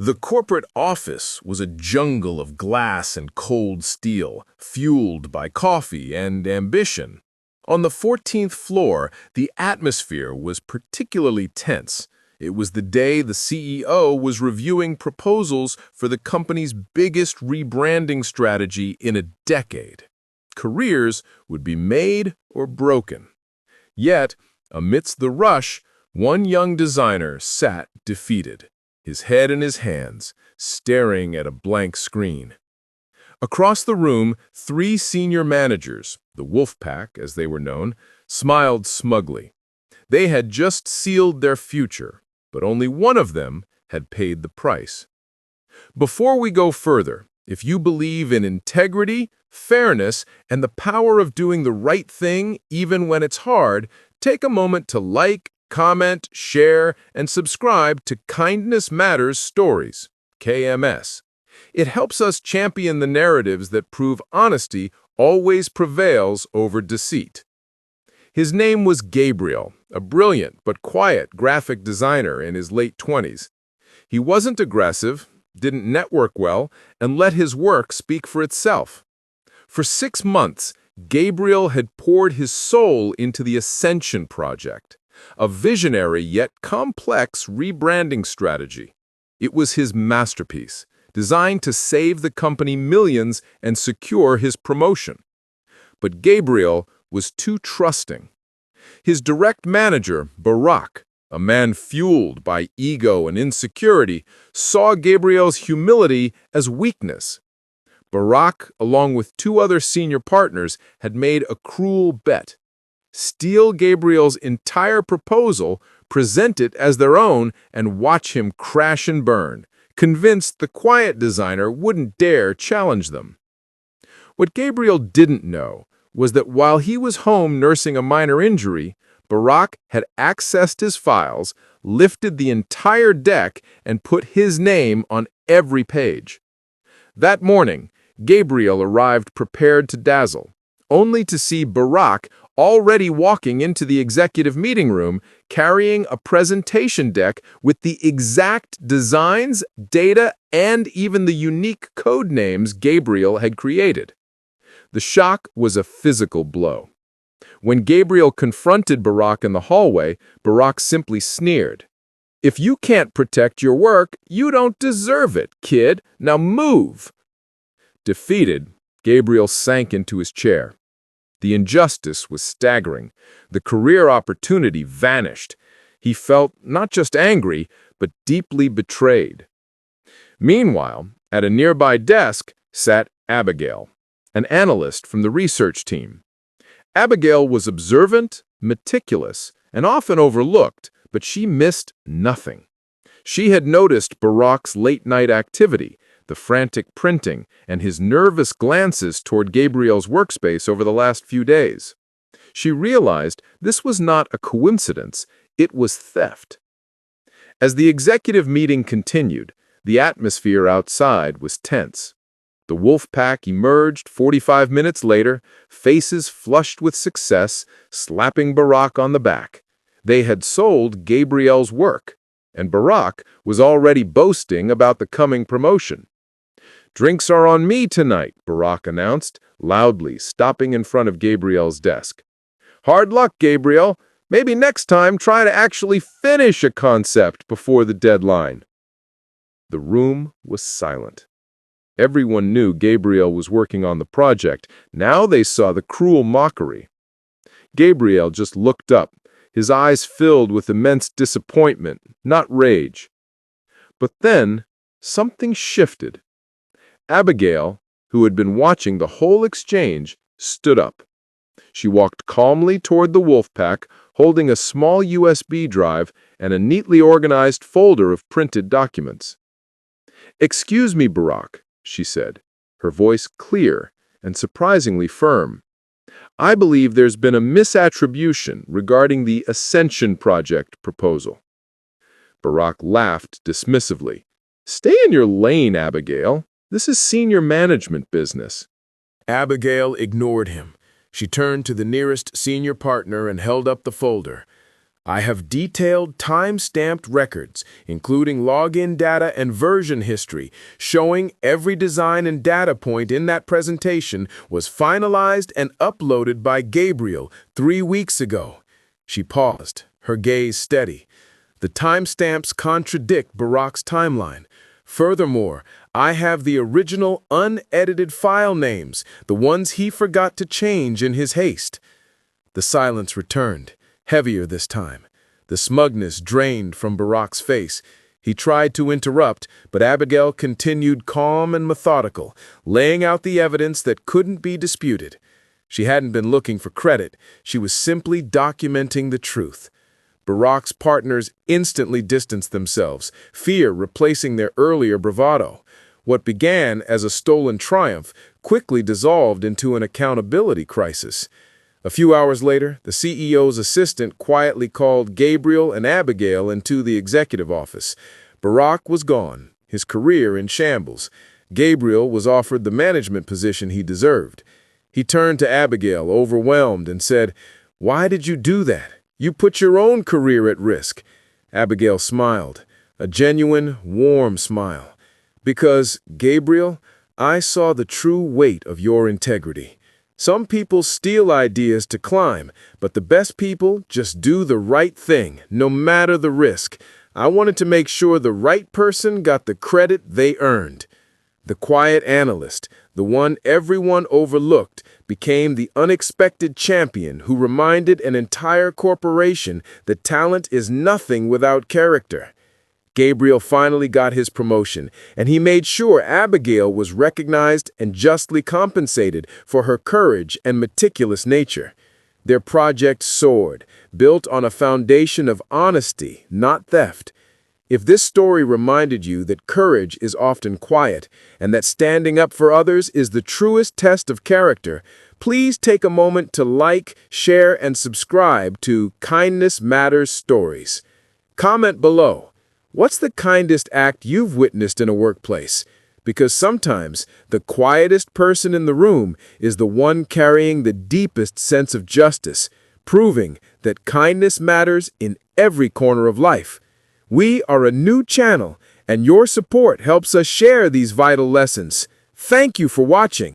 The corporate office was a jungle of glass and cold steel, fueled by coffee and ambition. On the 14th floor, the atmosphere was particularly tense. It was the day the CEO was reviewing proposals for the company's biggest rebranding strategy in a decade. Careers would be made or broken. Yet, amidst the rush, one young designer sat defeated, his head in his hands, staring at a blank screen. Across the room, three senior managers, the Wolfpack as they were known, smiled smugly. They had just sealed their future, but only one of them had paid the price. Before we go further, if you believe in integrity, fairness, and the power of doing the right thing even when it's hard, take a moment to like, comment, share, and subscribe to Kindness Matters Stories, KMS. It helps us champion the narratives that prove honesty always prevails over deceit. His name was Gabriel, a brilliant but quiet graphic designer in his late 20s. He wasn't aggressive, didn't network well, and let his work speak for itself. For 6 months, Gabriel had poured his soul into the Ascension Project, a visionary yet complex rebranding strategy. It was his masterpiece, designed to save the company millions and secure his promotion. But Gabriel was too trusting. His direct manager, Barak, a man fueled by ego and insecurity, saw Gabriel's humility as weakness. Barak, along with two other senior partners, had made a cruel bet. Steal Gabriel's entire proposal, present it as their own, and watch him crash and burn, convinced the quiet designer wouldn't dare challenge them. What Gabriel didn't know was that while he was home nursing a minor injury, Barak had accessed his files, lifted the entire deck, and put his name on every page. That morning, Gabriel arrived prepared to dazzle, only to see Barak already walking into the executive meeting room carrying a presentation deck with the exact designs, data, and even the unique code names Gabriel had created. The shock was a physical blow. When Gabriel confronted Barak in the hallway, Barak simply sneered. "If you can't protect your work, you don't deserve it, kid. Now move." Defeated, Gabriel sank into his chair. The injustice was staggering. The career opportunity vanished. He felt not just angry, but deeply betrayed. Meanwhile, at a nearby desk sat Abigail, an analyst from the research team. Abigail was observant, meticulous, and often overlooked, but she missed nothing. She had noticed Barak's late-night activity, the frantic printing, and his nervous glances toward Gabriel's workspace over the last few days. She realized this was not a coincidence, it was theft. As the executive meeting continued, the atmosphere outside was tense. The Wolfpack emerged 45 minutes later, faces flushed with success, slapping Barak on the back. They had sold Gabriel's work, and Barak was already boasting about the coming promotion. "Drinks are on me tonight," Barak announced, loudly, stopping in front of Gabriel's desk. "Hard luck, Gabriel. Maybe next time try to actually finish a concept before the deadline." The room was silent. Everyone knew Gabriel was working on the project. Now they saw the cruel mockery. Gabriel just looked up, his eyes filled with immense disappointment, not rage. But then, something shifted. Abigail, who had been watching the whole exchange, stood up. She walked calmly toward the Wolfpack, holding a small USB drive and a neatly organized folder of printed documents. "Excuse me, Barak," she said, her voice clear and surprisingly firm. "I believe there's been a misattribution regarding the Ascension Project proposal." Barak laughed dismissively. "Stay in your lane, Abigail. This is senior management business." Abigail ignored him. She turned to the nearest senior partner and held up the folder. I have detailed time-stamped records, including login data and version history, showing every design and data point in that presentation was finalized and uploaded by Gabriel 3 weeks ago. She paused, her gaze steady. The timestamps contradict Barack's timeline. Furthermore, I have the original unedited file names, the ones he forgot to change in his haste. The silence returned, heavier this time. The smugness drained from Barack's face. He tried to interrupt, but Abigail continued calm and methodical, laying out the evidence that couldn't be disputed. She hadn't been looking for credit. She was simply documenting the truth. Barack's partners instantly distanced themselves, fear replacing their earlier bravado. What began as a stolen triumph quickly dissolved into an accountability crisis. A few hours later, the CEO's assistant quietly called Gabriel and Abigail into the executive office. Barack was gone, his career in shambles. Gabriel was offered the management position he deserved. He turned to Abigail, overwhelmed, and said, "Why did you do that? You put your own career at risk." Abigail smiled, a genuine, warm smile. "Because, Gabriel, I saw the true weight of your integrity. Some people steal ideas to climb, but the best people just do the right thing, no matter the risk. I wanted to make sure the right person got the credit they earned." The quiet analyst, the one everyone overlooked, became the unexpected champion who reminded an entire corporation that talent is nothing without character. Gabriel finally got his promotion, and he made sure Abigail was recognized and justly compensated for her courage and meticulous nature. Their project soared, built on a foundation of honesty, not theft. If this story reminded you that courage is often quiet and that standing up for others is the truest test of character, please take a moment to like, share, and subscribe to Kindness Matters Stories. Comment below. What's the kindest act you've witnessed in a workplace? Because sometimes the quietest person in the room is the one carrying the deepest sense of justice, proving that kindness matters in every corner of life. We are a new channel, and your support helps us share these vital lessons. Thank you for watching.